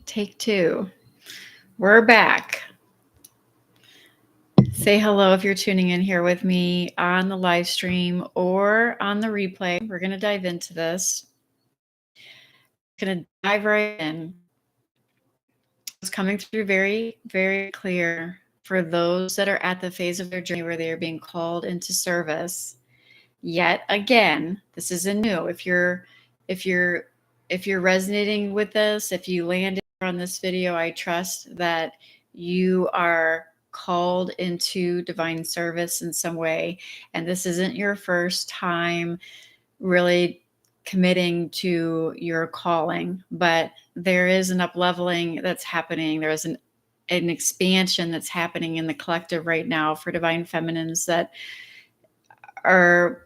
Take two. We're back. Say hello if you're tuning in here with me on the live stream or on the replay. We're going to dive into this. Going to dive right in. It's coming through very, very clear for those that are at the phase of their journey where they are being called into service. Yet again, this isn't new. If you're resonating with this, if you landed on this video, I trust that you are called into divine service in some way, and this isn't your first time really committing to your calling, but there is an up-leveling that's happening. There is an expansion that's happening in the collective right now for divine feminines that are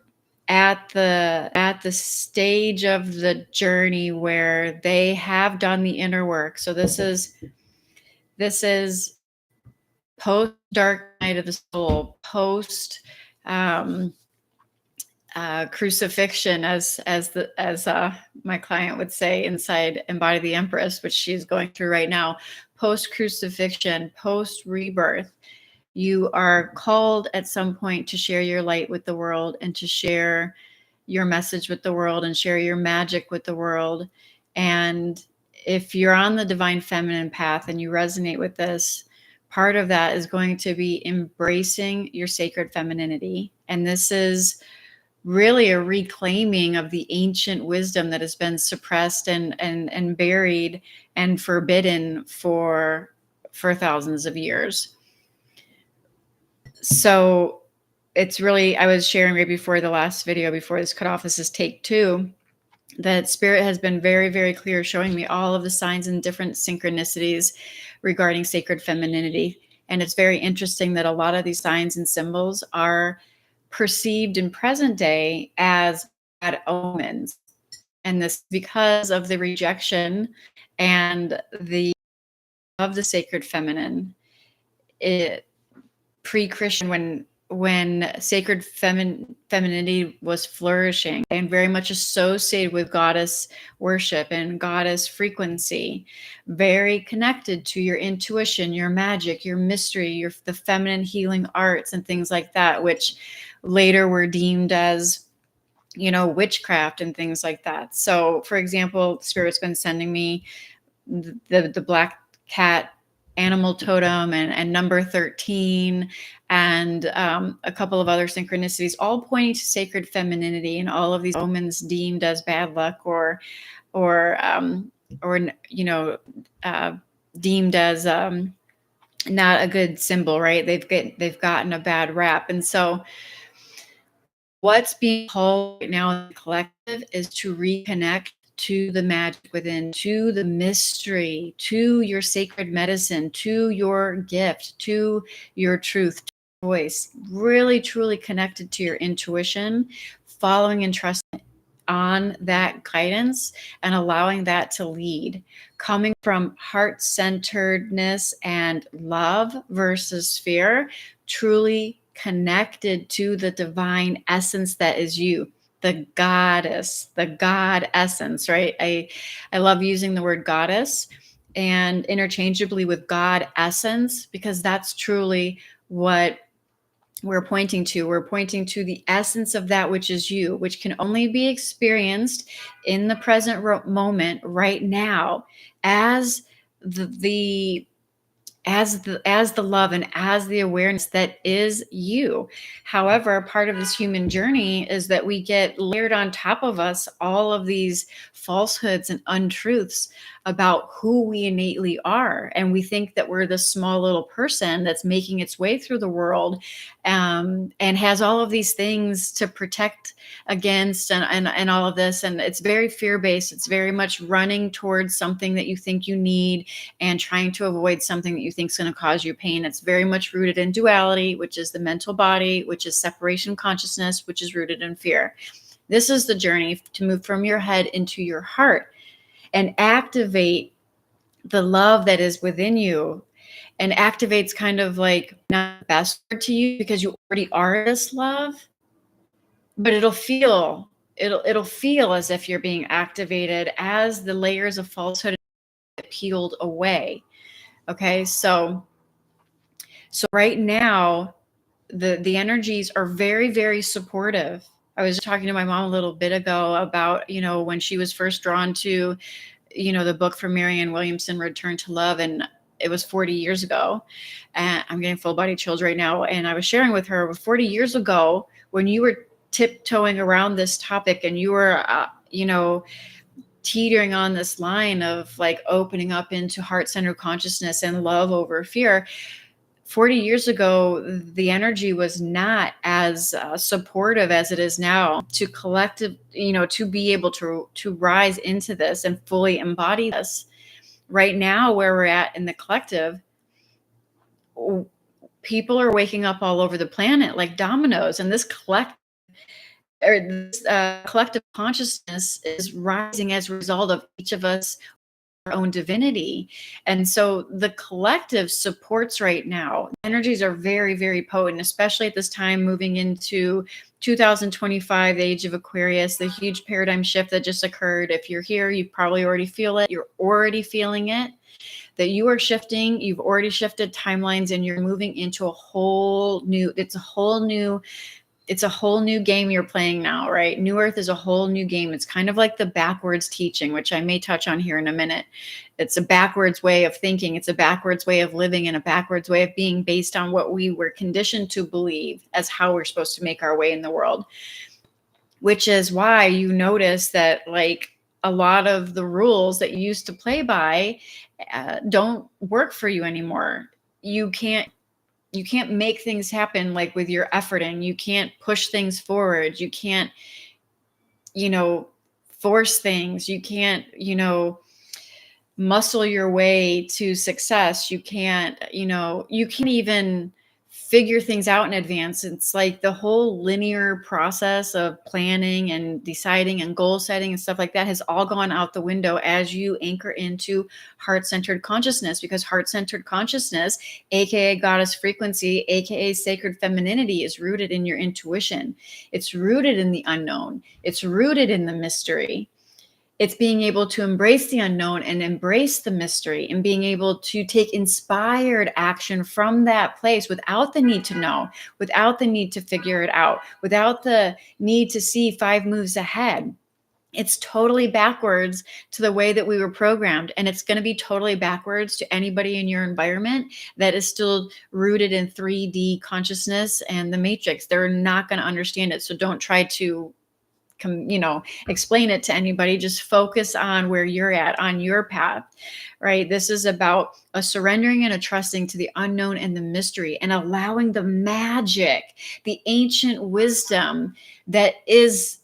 at the stage of the journey where they have done the inner work. So this is post dark night of the soul, post crucifixion, as my client would say inside Embody the Empress, which she's going through right now. Post crucifixion, post rebirth, you are called at some point to share your light with the world and to share your message with the world and share your magic with the world. And if you're on the divine feminine path and you resonate with this, part of that is going to be embracing your sacred femininity. And this is really a reclaiming of the ancient wisdom that has been suppressed and buried and forbidden for thousands of years. So it's really, I was sharing right before the last video, before this cut off, this is take two, that Spirit has been very, very clear, showing me all of the signs and different synchronicities regarding sacred femininity. And it's very interesting that a lot of these signs and symbols are perceived in present day as bad omens. And this because of the rejection and the of the sacred feminine. It pre-Christian, when sacred femininity was flourishing and very much associated with goddess worship and goddess frequency, very connected to your intuition, your magic, your mystery, the feminine healing arts and things like that, which later were deemed as, witchcraft and things like that. So, for example, Spirit's been sending me the black cat animal totem and number 13 and a couple of other synchronicities, all pointing to sacred femininity and all of these omens deemed as bad luck or deemed as not a good symbol, right? They've gotten a bad rap. And so what's being called right now in the collective is to reconnect to the magic within, to the mystery, to your sacred medicine, to your gift, to your truth, to your voice, really truly connected to your intuition, following and trusting on that guidance and allowing that to lead, coming from heart-centeredness and love versus fear, truly connected to the divine essence that is you, the goddess, the God essence, right? I love using the word goddess and interchangeably with God essence, because that's truly what we're pointing to. We're pointing to the essence of that which is you, which can only be experienced in the present moment right now as the love and as the awareness that is you. However, part of this human journey is that we get layered on top of us all of these falsehoods and untruths about who we innately are. And we think that we're this small little person that's making its way through the world and has all of these things to protect against and all of this. And it's very fear-based. It's very much running towards something that you think you need and trying to avoid something that you think is going to cause you pain. It's very much rooted in duality, which is the mental body, which is separation consciousness, which is rooted in fear. This is the journey to move from your head into your heart and activate the love that is within you. And activate's kind of like not the best word to you because you already are this love, but it'll feel as if you're being activated as the layers of falsehood peeled away. Okay. So right now, the energies are very, very supportive. I was talking to my mom a little bit ago about, when she was first drawn to, the book from Marianne Williamson, Return to Love, and it was 40 years ago. And I'm getting full body chills right now. And I was sharing with her 40 years ago, when you were tiptoeing around this topic and you were, teetering on this line of like opening up into heart-centered consciousness and love over fear. 40 years ago, the energy was not as supportive as it is now to collective, to be able to rise into this and fully embody this. Right now, where we're at in the collective, people are waking up all over the planet like dominoes, and this collective consciousness is rising as a result of each of us own divinity. And so the collective supports right now. Energies are very, very potent, especially at this time moving into 2025, the age of Aquarius, the huge paradigm shift that just occurred. If you're here, you probably already feel it. You're already feeling it, that you are shifting. You've already shifted timelines and you're moving into it's a whole new game you're playing now, right? New Earth is a whole new game. It's kind of like the backwards teaching, which I may touch on here in a minute. It's a backwards way of thinking. It's a backwards way of living and a backwards way of being based on what we were conditioned to believe as how we're supposed to make our way in the world, which is why you notice that like a lot of the rules that you used to play by don't work for you anymore. You can't make things happen like with your efforting. You can't push things forward. You can't, force things. You can't, muscle your way to success. You can't even figure things out in advance. It's like the whole linear process of planning and deciding and goal setting and stuff like that has all gone out the window as you anchor into heart-centered consciousness, because heart-centered consciousness, aka goddess frequency, aka sacred femininity, is rooted in your intuition. It's rooted in the unknown. It's rooted in the mystery. It's being able to embrace the unknown and embrace the mystery and being able to take inspired action from that place without the need to know, without the need to figure it out, without the need to see 5 moves ahead. It's totally backwards to the way that we were programmed. And it's going to be totally backwards to anybody in your environment that is still rooted in 3D consciousness and the matrix. They're not going to understand it. So don't try to explain it to anybody. Just focus on where you're at on your path, right? This is about a surrendering and a trusting to the unknown and the mystery and allowing the magic, the ancient wisdom that is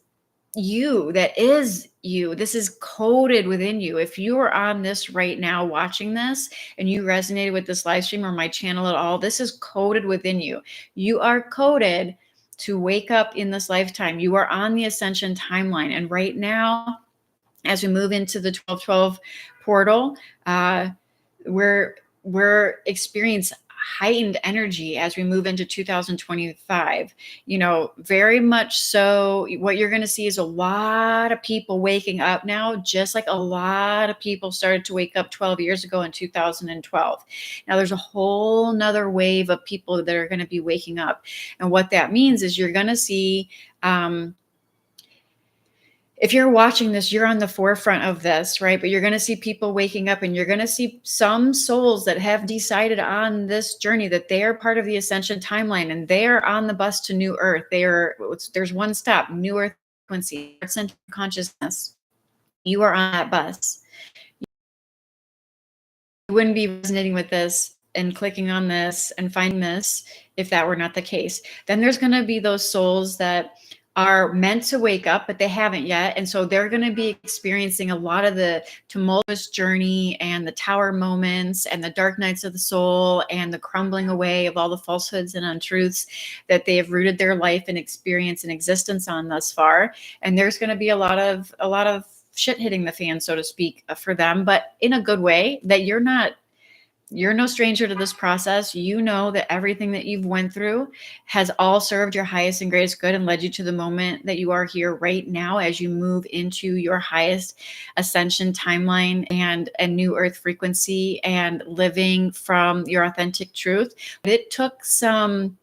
you. This is coded within you. If you are on this right now watching this and you resonated with this live stream or my channel at all, this is coded within you. You are coded to wake up in this lifetime. You are on the ascension timeline. And right now, as we move into the 1212 portal, we're experiencing heightened energy as we move into 2025. Very much so. What you're going to see is a lot of people waking up now, just like a lot of people started to wake up 12 years ago in 2012. Now there's a whole nother wave of people that are going to be waking up. And what that means is you're going to see, if you're watching this, you're on the forefront of this, right? But you're going to see people waking up, and you're going to see some souls that have decided on this journey that they are part of the ascension timeline and they are on the bus to New Earth. There's one stop, New Earth frequency, centered consciousness. You are on that bus. You wouldn't be resonating with this and clicking on this and finding this if that were not the case. Then there's going to be those souls that are meant to wake up, but they haven't yet. And so they're going to be experiencing a lot of the tumultuous journey and the tower moments and the dark nights of the soul and the crumbling away of all the falsehoods and untruths that they have rooted their life and experience and existence on thus far. And there's going to be a lot of shit hitting the fan, so to speak, for them, but in a good way, that you're not You're no stranger to this process. You know that everything that you've went through has all served your highest and greatest good and led you to the moment that you are here right now as you move into your highest ascension timeline and a new earth frequency and living from your authentic truth. But it took some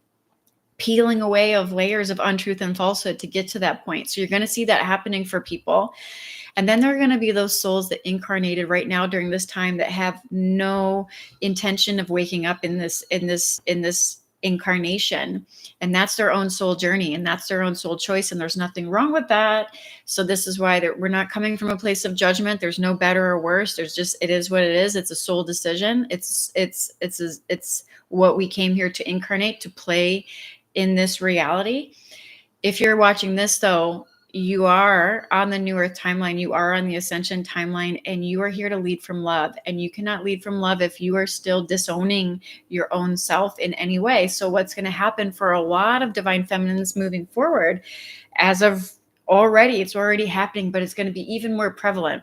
peeling away of layers of untruth and falsehood to get to that point. So you're going to see that happening for people. And then there are going to be those souls that incarnated right now during this time that have no intention of waking up in this incarnation. And that's their own soul journey, and that's their own soul choice, and there's nothing wrong with that. So this is why we're not coming from a place of judgment. There's no better or worse. There's just, it is what it is. It's a soul decision. It's what we came here to incarnate, to play in this reality. If you're watching this though, you are on the new earth timeline, you are on the ascension timeline, and you are here to lead from love. And you cannot lead from love if you are still disowning your own self in any way. So what's going to happen for a lot of divine feminines moving forward, as of already, it's already happening, but it's going to be even more prevalent.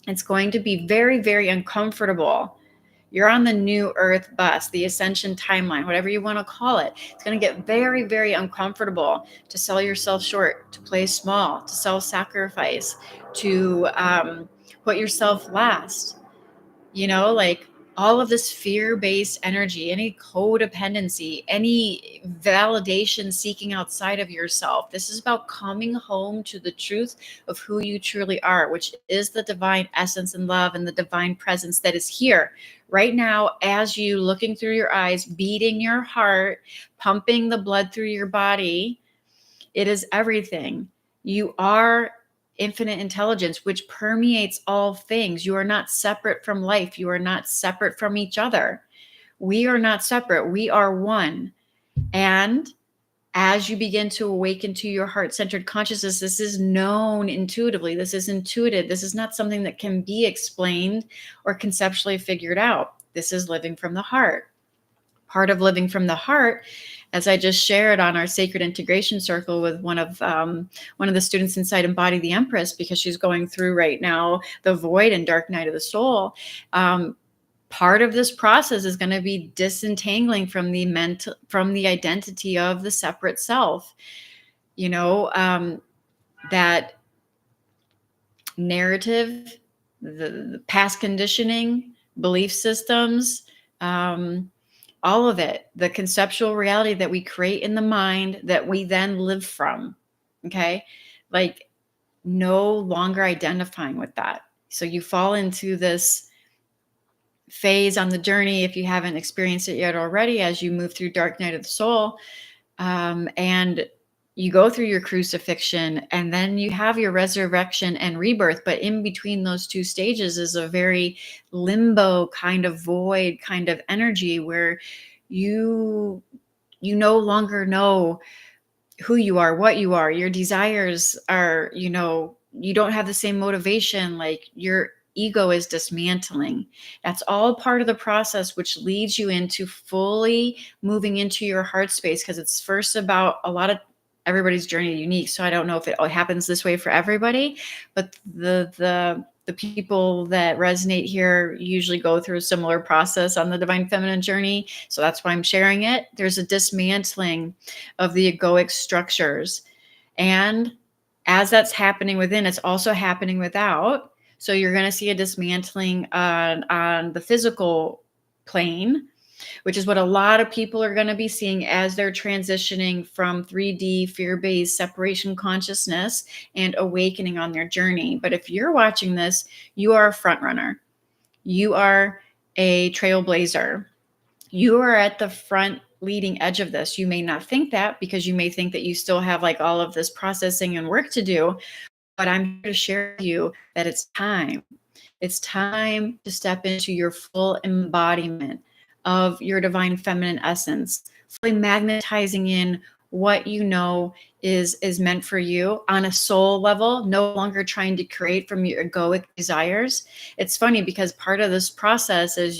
It's going to be very, very uncomfortable. You're on the new earth bus, the ascension timeline, whatever you want to call it. It's going to get very, very uncomfortable to sell yourself short, to play small, to self-sacrifice, to put yourself last. You know, like all of this fear-based energy, any codependency, any validation seeking outside of yourself. This is about coming home to the truth of who you truly are, which is the divine essence and love and the divine presence that is here right now as you looking through your eyes, beating your heart, pumping the blood through your body. It is everything. You are infinite intelligence, which permeates all things. You are not separate from life. You are not separate from each other. We are not separate. We are one. And as you begin to awaken to your heart-centered consciousness, this is known intuitively. This is intuitive. This is not something that can be explained or conceptually figured out. This is living from the heart. Part of living from the heart, as I just shared on our sacred integration circle with one of the students inside Embody the Empress, because she's going through right now the void and dark night of the soul. Part of this process is going to be disentangling from the identity of the separate self. You know, that narrative, the past conditioning, belief systems, all of it, the conceptual reality that we create in the mind that we then live from. Okay. Like no longer identifying with that. So you fall into this phase on the journey, if you haven't experienced it yet already, as you move through dark night of the soul, and you go through your crucifixion, and then you have your resurrection and rebirth. But in between those two stages is a very limbo kind of void kind of energy where you no longer know who you are, what you are. Your desires are, you know, you don't have the same motivation. Like your ego is dismantling. That's all part of the process, which leads you into fully moving into your heart space, because it's first about a lot of everybody's journey unique. So I don't know if it happens this way for everybody, but the people that resonate here usually go through a similar process on the divine feminine journey. So that's why I'm sharing it. There's a dismantling of the egoic structures. And as that's happening within, it's also happening without. So you're going to see a dismantling on the physical plane, which is what a lot of people are going to be seeing as they're transitioning from 3D fear-based separation consciousness and awakening on their journey. But if you're watching this, you are a front runner. You are a trailblazer. You are at the front leading edge of this. You may not think that, because you may think that you still have like all of this processing and work to do. But I'm here to share with you that it's time. It's time to step into your full embodiment of your divine feminine essence, fully magnetizing in what you know is meant for you on a soul level, no longer trying to create from your egoic desires. It's funny because part of this process is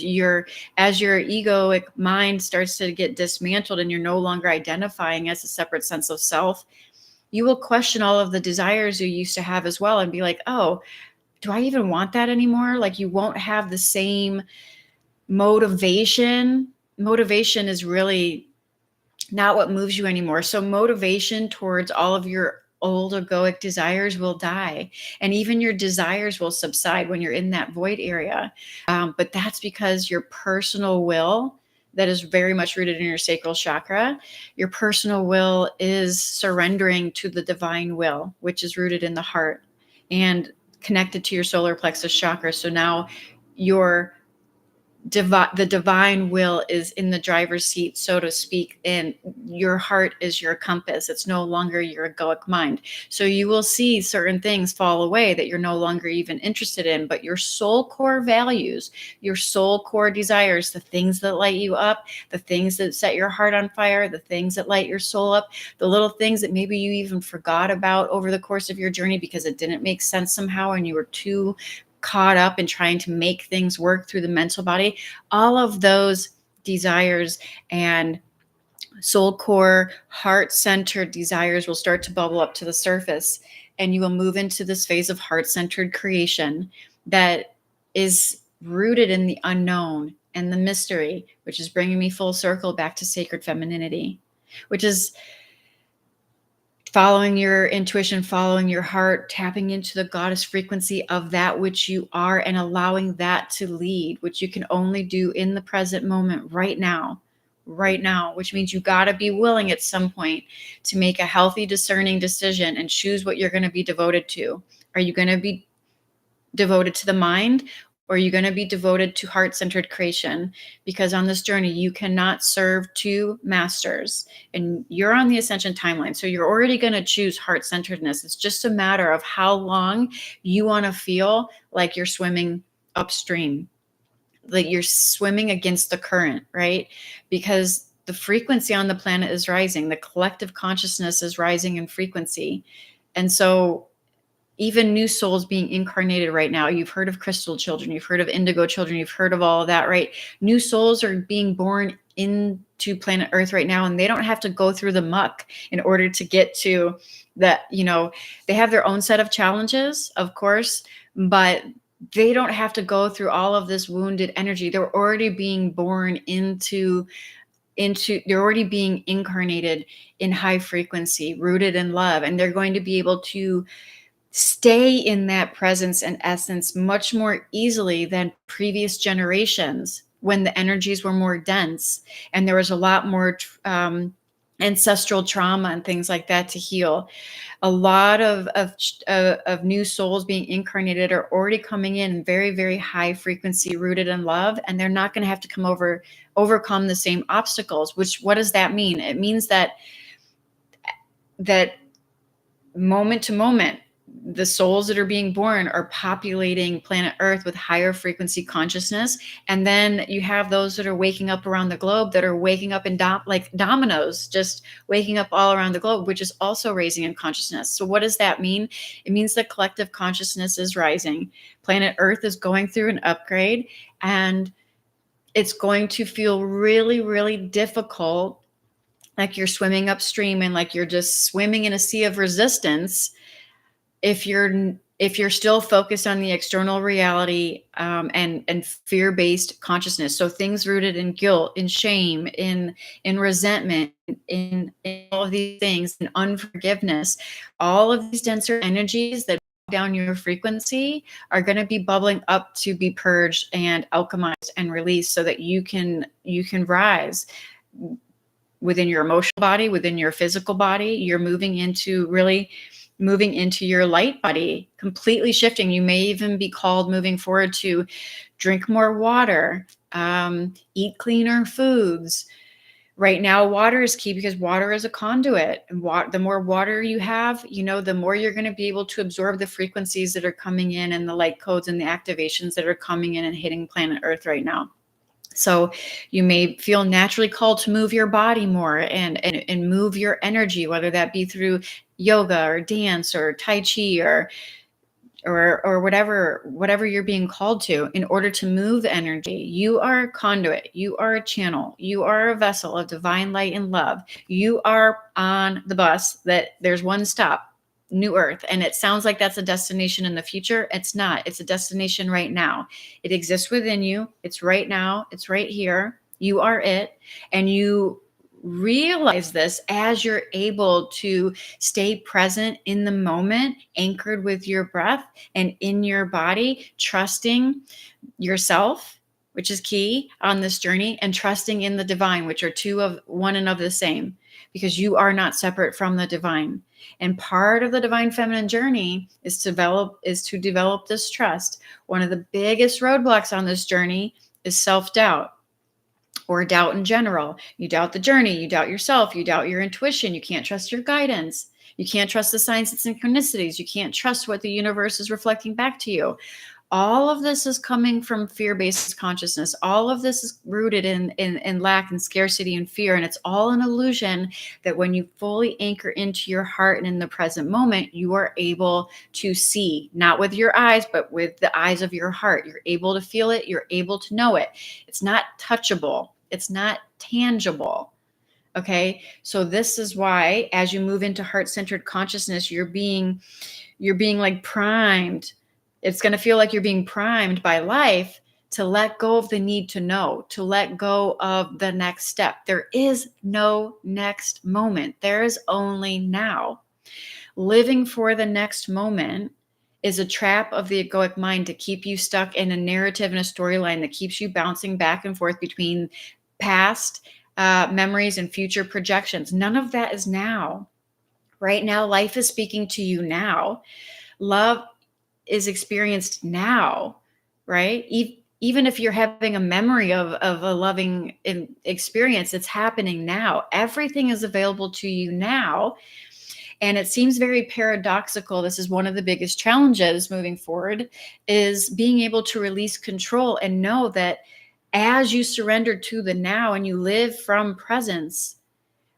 as your egoic mind starts to get dismantled and you're no longer identifying as a separate sense of self, you will question all of the desires you used to have as well and be like, oh, do I even want that anymore? Like you won't have the same Motivation is really not what moves you anymore. So motivation towards all of your old egoic desires will die, and even your desires will subside when you're in that void area. But that's because your personal will, that is very much rooted in your sacral chakra, your personal will is surrendering to the divine will, which is rooted in the heart and connected to your solar plexus chakra. So now your the divine will is in the driver's seat, so to speak, and your heart is your compass. It's no longer your egoic mind. So you will see certain things fall away that you're no longer even interested in, but your soul core values, your soul core desires, the things that light you up, the things that set your heart on fire, the things that light your soul up, the little things that maybe you even forgot about over the course of your journey because it didn't make sense somehow and you were too caught up in trying to make things work through the mental body. All of those desires and soul core, heart-centered desires will start to bubble up to the surface, and you will move into this phase of heart-centered creation that is rooted in the unknown and the mystery, which is bringing me full circle back to sacred femininity, which is following your intuition, following your heart, tapping into the goddess frequency of that which you are and allowing that to lead, which you can only do in the present moment right now, which means you got to be willing at some point to make a healthy, discerning decision and choose what you're going to be devoted to. Are you going to be devoted to the mind, or are you going to be devoted to heart-centered creation? Because on this journey, you cannot serve two masters, and you're on the ascension timeline. So you're already going to choose heart-centeredness. It's just a matter of how long you want to feel like you're swimming upstream, like you're swimming against the current, right? Because the frequency on the planet is rising. The collective consciousness is rising in frequency. And so even new souls being incarnated right now. You've heard of crystal children, you've heard of indigo children, you've heard of all of that, right? New souls are being born into planet Earth right now, and they don't have to go through the muck in order to get to that. They have their own set of challenges, of course, but they don't have to go through all of this wounded energy. They're already being born into they're already being incarnated in high frequency, rooted in love, and they're going to be able to stay in that presence and essence much more easily than previous generations when the energies were more dense and there was a lot more ancestral trauma and things like that to heal. A lot of new souls being incarnated are already coming in very, very high frequency, rooted in love, and they're not going to have to overcome the same obstacles. What does that mean? It means that moment to moment, the souls that are being born are populating planet Earth with higher frequency consciousness. And then you have those that are waking up around the globe, that are waking up in like dominoes, just waking up all around the globe, which is also raising in consciousness. So what does that mean? It means the collective consciousness is rising. Planet Earth is going through an upgrade, and it's going to feel really, really difficult, like you're swimming upstream and like you're just swimming in a sea of resistance, if you're still focused on the external reality and fear-based consciousness. So things rooted in guilt, in shame, in resentment, in all of these things, in unforgiveness, all of these denser energies that down your frequency are going to be bubbling up to be purged and alchemized and released so that you can rise within your emotional body, within your physical body. You're moving into your light body, completely shifting. You may even be called moving forward to drink more water, eat cleaner foods. Right now, water is key because water is a conduit. And the more water you have, the more you're going to be able to absorb the frequencies that are coming in and the light codes and the activations that are coming in and hitting planet Earth right now. So you may feel naturally called to move your body more and move your energy, whether that be through yoga or dance or Tai Chi or whatever you're being called to in order to move energy. You are a conduit. You are a channel. You are a vessel of divine light and love. You are on the bus that there's one stop. new earth. And it sounds like that's a destination in the future. It's not. It's a destination right now. It exists within you. It's right now. It's right here. You are it. And you realize this as you're able to stay present in the moment, anchored with your breath and in your body, trusting yourself, which is key on this journey, and trusting in the divine, which are two of one and of the same, because you are not separate from the divine. And part of the divine feminine journey is to develop this trust. One of the biggest roadblocks on this journey is self-doubt, or doubt in general. You doubt the journey, you doubt yourself, you doubt your intuition, you can't trust your guidance, you can't trust the signs and synchronicities, you can't trust what the universe is reflecting back to you. All of this is coming from fear-based consciousness. All of this is rooted in lack and scarcity and fear. And it's all an illusion that when you fully anchor into your heart and in the present moment, you are able to see, not with your eyes, but with the eyes of your heart. You're able to feel it. You're able to know it. It's not touchable. It's not tangible. Okay. So this is why, as you move into heart-centered consciousness, you're being like primed. It's going to feel like you're being primed by life to let go of the need to know, to let go of the next step. There is no next moment. There is only now. Living for the next moment is a trap of the egoic mind to keep you stuck in a narrative and a storyline that keeps you bouncing back and forth between past memories and future projections. None of that is now. Right now, life is speaking to you now. Love is experienced now, right? Even if you're having a memory of a loving experience, it's happening now. Everything is available to you now. And it seems very paradoxical. This is one of the biggest challenges moving forward, is being able to release control and know that as you surrender to the now and you live from presence,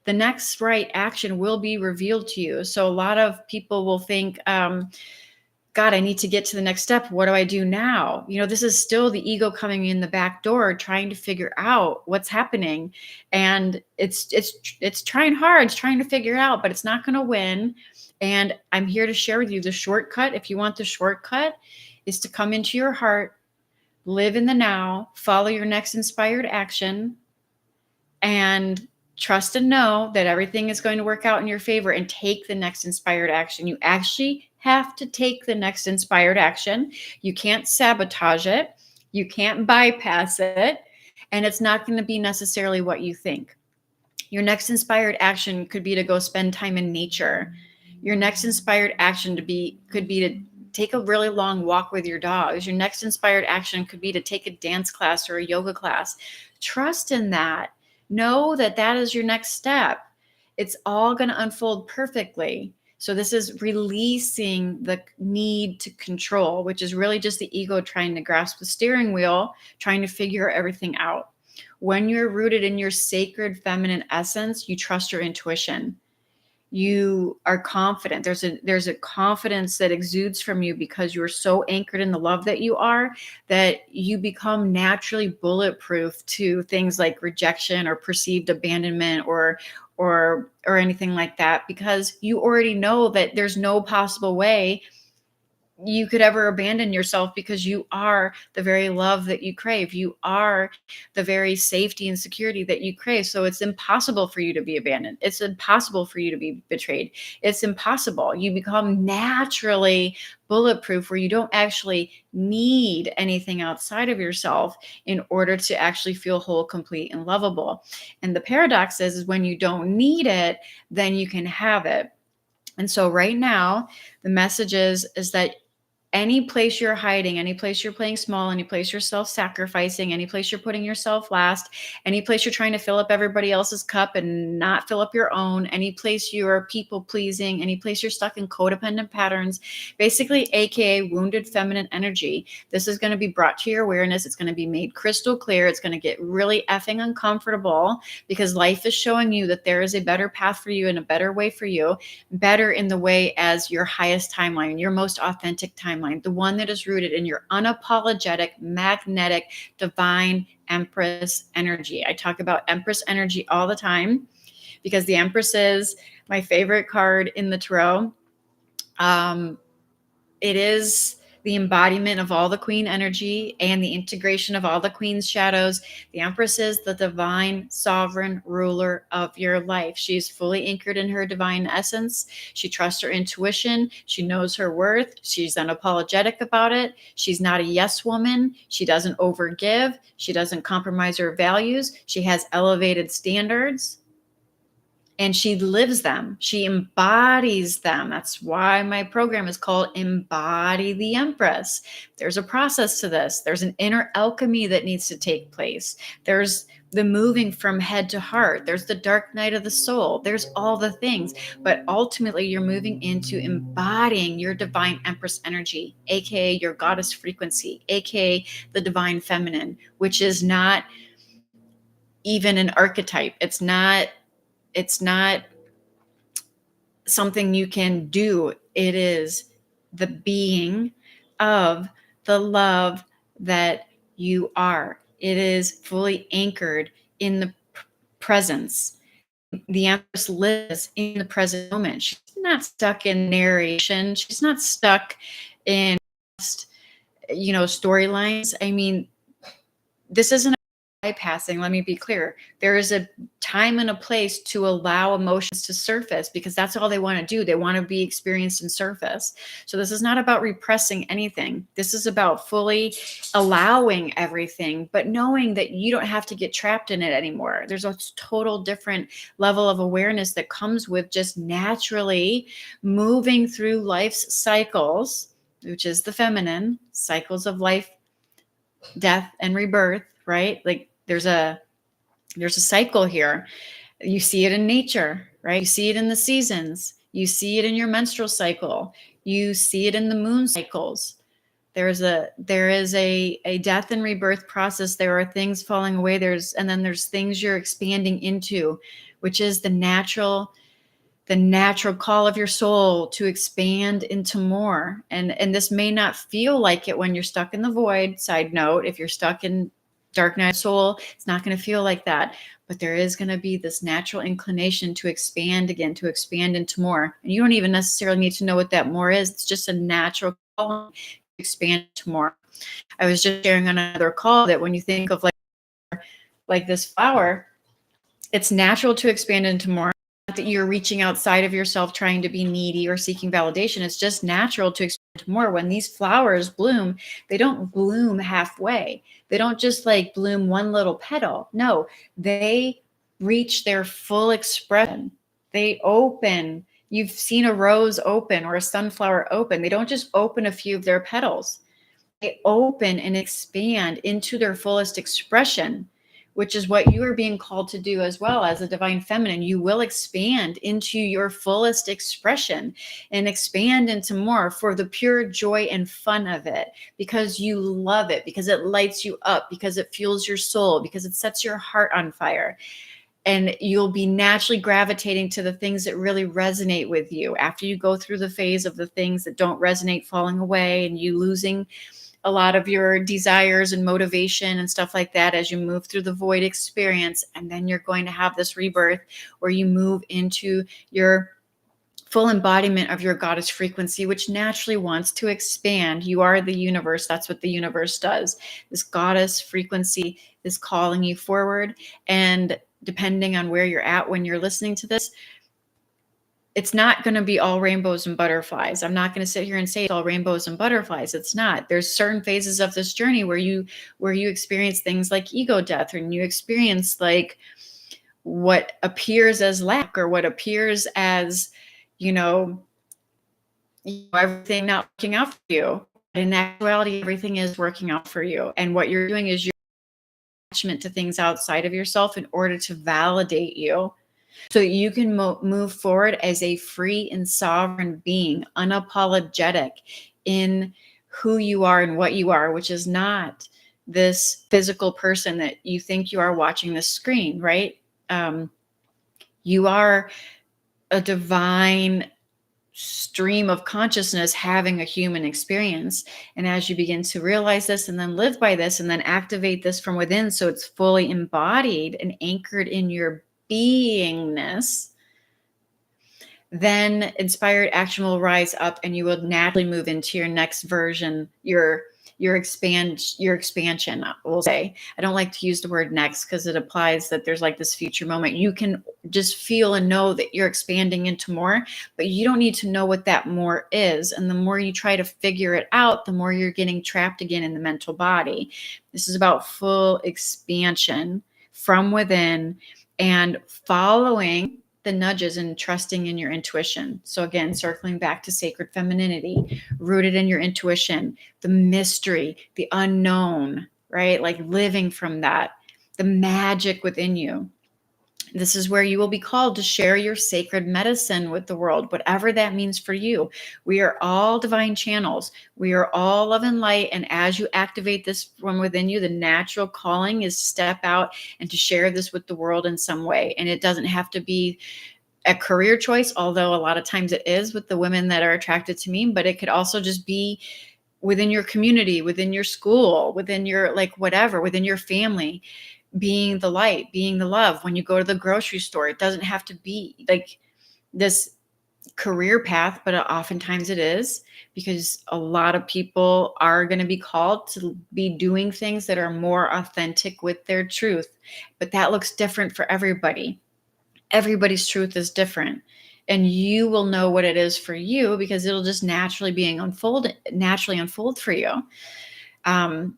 the next right action will be revealed to you. So a lot of people will think, God, I need to get to the next step. What do I do now? This is still the ego coming in the back door, trying to figure out what's happening. And it's trying hard. It's trying to figure it out, but it's not going to win. And I'm here to share with you the shortcut. If you want the shortcut, is to come into your heart, live in the now, follow your next inspired action, and trust and know that everything is going to work out in your favor, and take the next inspired action. You actually have to take the next inspired action. You can't sabotage it. You can't bypass it. And it's not going to be necessarily what you think. Your next inspired action could be to go spend time in nature. Your next inspired action could be to take a really long walk with your dogs. Your next inspired action could be to take a dance class or a yoga class. Trust in that. Know that that is your next step. It's all going to unfold perfectly. So this is releasing the need to control, which is really just the ego trying to grasp the steering wheel, trying to figure everything out. When you're rooted in your sacred feminine essence, you trust your intuition. You are confident. There's a confidence that exudes from you because you're so anchored in the love that you are, that you become naturally bulletproof to things like rejection or perceived abandonment or anything like that, because you already know that there's no possible way you could ever abandon yourself, because you are the very love that you crave. You are the very safety and security that you crave. So it's impossible for you to be abandoned. It's impossible for you to be betrayed. It's impossible. You become naturally bulletproof, where you don't actually need anything outside of yourself in order to actually feel whole, complete, and lovable. And the paradox is when you don't need it, then you can have it. And so right now, the message is that any place you're hiding, any place you're playing small, any place you're self-sacrificing, any place you're putting yourself last, any place you're trying to fill up everybody else's cup and not fill up your own, any place you're people pleasing, any place you're stuck in codependent patterns, basically AKA wounded feminine energy. This is going to be brought to your awareness. It's going to be made crystal clear. It's going to get really effing uncomfortable, because life is showing you that there is a better path for you and a better way for you, better in the way as your highest timeline, your most authentic timeline, the one that is rooted in your unapologetic, magnetic, divine Empress energy. I talk about Empress energy all the time because the Empress is my favorite card in the tarot. Um, it is the embodiment of all the queen energy and the integration of all the queen's shadows. The Empress is the divine sovereign ruler of your life. She's fully anchored in her divine essence. She trusts her intuition. She knows her worth. She's unapologetic about it. She's not a yes woman. She doesn't overgive. She doesn't compromise her values. She has elevated standards, and she lives them. She embodies them. That's why my program is called Embody the Empress. There's a process to this. There's an inner alchemy that needs to take place. There's the moving from head to heart. There's the dark night of the soul. There's all the things. But ultimately, you're moving into embodying your divine Empress energy, aka your goddess frequency, aka the divine feminine, which is not even an archetype. It's not something you can do. It is the being of the love that you are. It is fully anchored in the presence. The Empress lives in the present moment. She's not stuck in narration. She's not stuck in storylines. I mean, this isn't bypassing. Let me be clear. There is a time and a place to allow emotions to surface, because that's all they want to do. They want to be experienced and surface. So this is not about repressing anything. This is about fully allowing everything, but knowing that you don't have to get trapped in it anymore. There's a total different level of awareness that comes with just naturally moving through life's cycles, which is the feminine cycles of life, death, and rebirth, right? Like there's a cycle here. You see it in nature, right? You see it in the seasons. You see it in your menstrual cycle. You see it in the moon cycles. There is a death and rebirth process. There are things falling away. And then there's things you're expanding into, which is the natural call of your soul to expand into more. And this may not feel like it when you're stuck in the void. Side note, if you're stuck in dark night soul, it's not going to feel like that. But there is going to be this natural inclination to expand again, to expand into more. And you don't even necessarily need to know what that more is. It's just a natural calling to expand to more. I was just sharing on another call that when you think of like this flower, it's natural to expand into more. Not that you're reaching outside of yourself trying to be needy or seeking validation. It's just natural to expand into more. When these flowers bloom, they don't bloom halfway. They don't just like bloom one little petal. No, they reach their full expression. They open. You've seen a rose open or a sunflower open. They don't just open a few of their petals. They open and expand into their fullest expression, which is what you are being called to do as well as a divine feminine. You will expand into your fullest expression and expand into more for the pure joy and fun of it, because you love it, because it lights you up, because it fuels your soul, because it sets your heart on fire. And you'll be naturally gravitating to the things that really resonate with you after you go through the phase of the things that don't resonate falling away and you losing a lot of your desires and motivation and stuff like that as you move through the void experience. And then you're going to have this rebirth where you move into your full embodiment of your goddess frequency, which naturally wants to expand. You are the universe. That's what the universe does. This goddess frequency is calling you forward. And depending on where you're at when you're listening to this, it's not going to be all rainbows and butterflies. I'm not going to sit here and say it's all rainbows and butterflies. It's not. There's certain phases of this journey where you experience things like ego death, and you experience like what appears as lack, or what appears as, everything not working out for you. But in actuality, everything is working out for you. And what you're doing is your attachment to things outside of yourself in order to validate you, so that you can move forward as a free and sovereign being, unapologetic in who you are and what you are, which is not this physical person that you think you are watching the screen, right? You are a divine stream of consciousness having a human experience. And as you begin to realize this and then live by this and then activate this from within, so it's fully embodied and anchored in your beingness, then inspired action will rise up and you will naturally move into your next version, your expansion, we'll say. I don't like to use the word next because it applies that there's like this future moment. You can just feel and know that you're expanding into more, but you don't need to know what that more is. And the more you try to figure it out, the more you're getting trapped again in the mental body. This is about full expansion from within and following the nudges and trusting in your intuition. So again, circling back to sacred femininity, rooted in your intuition, the mystery, the unknown, right? Like living from that, the magic within you. This is where you will be called to share your sacred medicine with the world, whatever that means for you. We are all divine channels. We are all love and light. And as you activate this from within you, the natural calling is to step out and to share this with the world in some way. And it doesn't have to be a career choice, although a lot of times it is with the women that are attracted to me, but it could also just be within your community, within your school, within your like whatever, within your family, being the light, being the love. When you go to the grocery store, it doesn't have to be like this career path, but oftentimes it is, because a lot of people are going to be called to be doing things that are more authentic with their truth. But that looks different for everybody. Everybody's truth is different. And you will know what it is for you because it'll just naturally unfold for you. And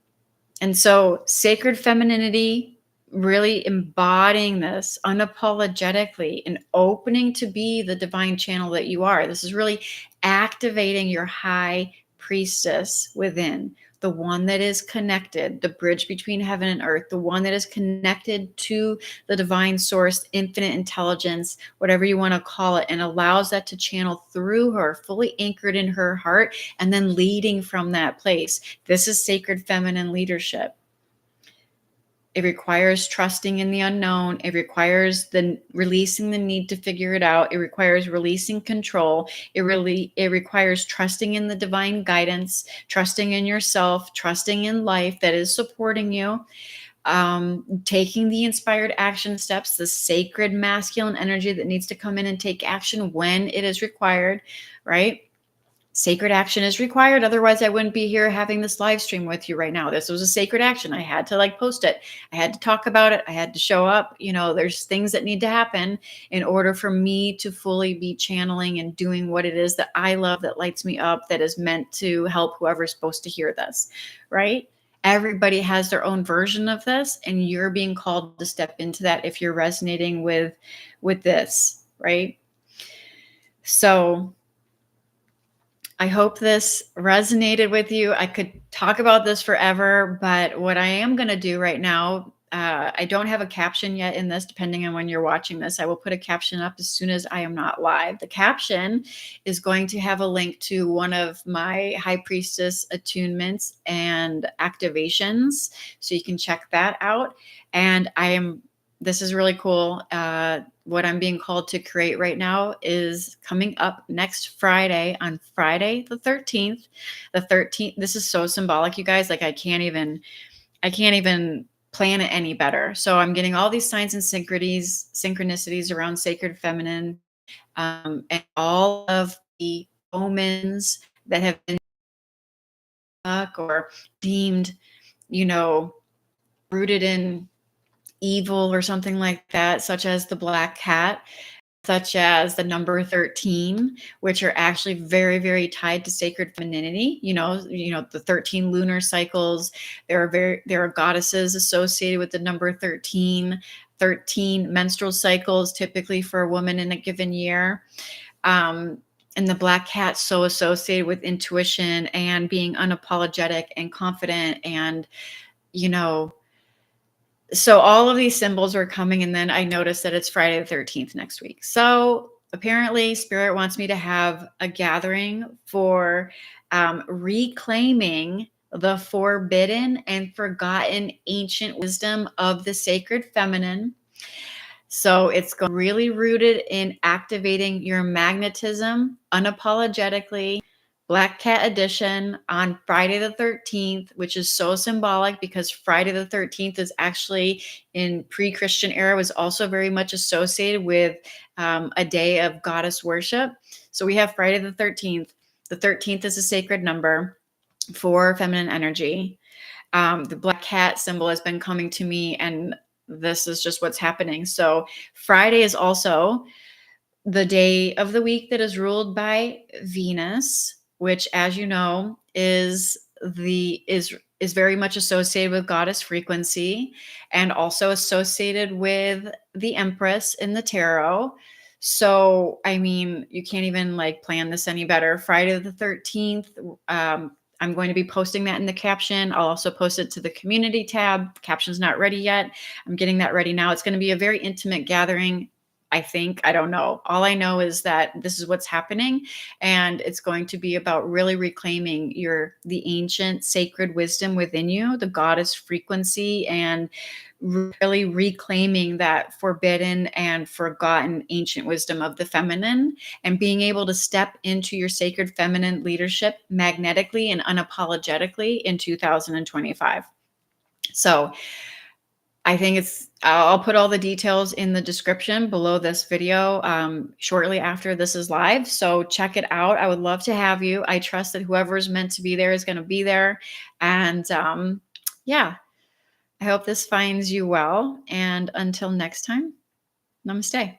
so sacred femininity, really embodying this unapologetically and opening to be the divine channel that you are. This is really activating your high priestess within, the one that is connected, the bridge between heaven and earth, the one that is connected to the divine source, infinite intelligence, whatever you want to call it, and allows that to channel through her, fully anchored in her heart, and then leading from that place. This is sacred feminine leadership. It requires trusting in the unknown. It requires the releasing the need to figure it out. It requires releasing control. It requires trusting in the divine guidance, trusting in yourself, trusting in life that is supporting you, taking the inspired action steps, the sacred masculine energy that needs to come in and take action when it is required, right? Sacred action is required. Otherwise, I wouldn't be here having this live stream with you right now. This was a sacred action. I had to like post it. I had to talk about it. I had to show up. You know, there's things that need to happen in order for me to fully be channeling and doing what it is that I love, that lights me up, that is meant to help whoever's supposed to hear this, right? Everybody has their own version of this, and you're being called to step into that if you're resonating with this, right? So I hope this resonated with you. I could talk about this forever, but what I am going to do right now, I don't have a caption yet in this, depending on when you're watching this. I will put a caption up as soon as I am not live. The caption is going to have a link to one of my High Priestess attunements and activations, so you can check that out. And this is really cool. What I'm being called to create right now is coming up next Friday, on Friday the 13th. The 13th, this is so symbolic, you guys. Like I can't even plan it any better. So I'm getting all these signs and synchronicities around sacred feminine, and all of the omens that have been stuck or deemed, you know, rooted in evil or something like that, such as the black cat, such as the number 13, which are actually very, very tied to sacred femininity. The 13 lunar cycles. There are goddesses associated with the number 13, 13 menstrual cycles, typically for a woman in a given year. And the black cat so associated with intuition and being unapologetic and confident, and so all of these symbols are coming, and then I noticed that it's Friday the 13th next week. So apparently Spirit wants me to have a gathering for reclaiming the forbidden and forgotten ancient wisdom of the sacred feminine. So it's really rooted in activating your magnetism unapologetically, Black Cat Edition on Friday the 13th, which is so symbolic because Friday the 13th is actually in pre-Christian era was also very much associated with a day of goddess worship. So we have Friday the 13th. The 13th is a sacred number for feminine energy. The black cat symbol has been coming to me, and this is just what's happening. So Friday is also the day of the week that is ruled by Venus, which, as you know, is very much associated with goddess frequency and also associated with the Empress in the tarot. So, I mean, you can't even like plan this any better. Friday the 13th, I'm going to be posting that in the caption. I'll also post it to the community tab. Caption's not ready yet. I'm getting that ready now. It's going to be a very intimate gathering. I think, I don't know. All I know is that this is what's happening, and it's going to be about really reclaiming the ancient sacred wisdom within you, the goddess frequency, and really reclaiming that forbidden and forgotten ancient wisdom of the feminine, and being able to step into your sacred feminine leadership magnetically and unapologetically in 2025. So I think I'll put all the details in the description below this video shortly after this is live. So check it out. I would love to have you. I trust that whoever's meant to be there is going to be there. And yeah, I hope this finds you well. And until next time, namaste.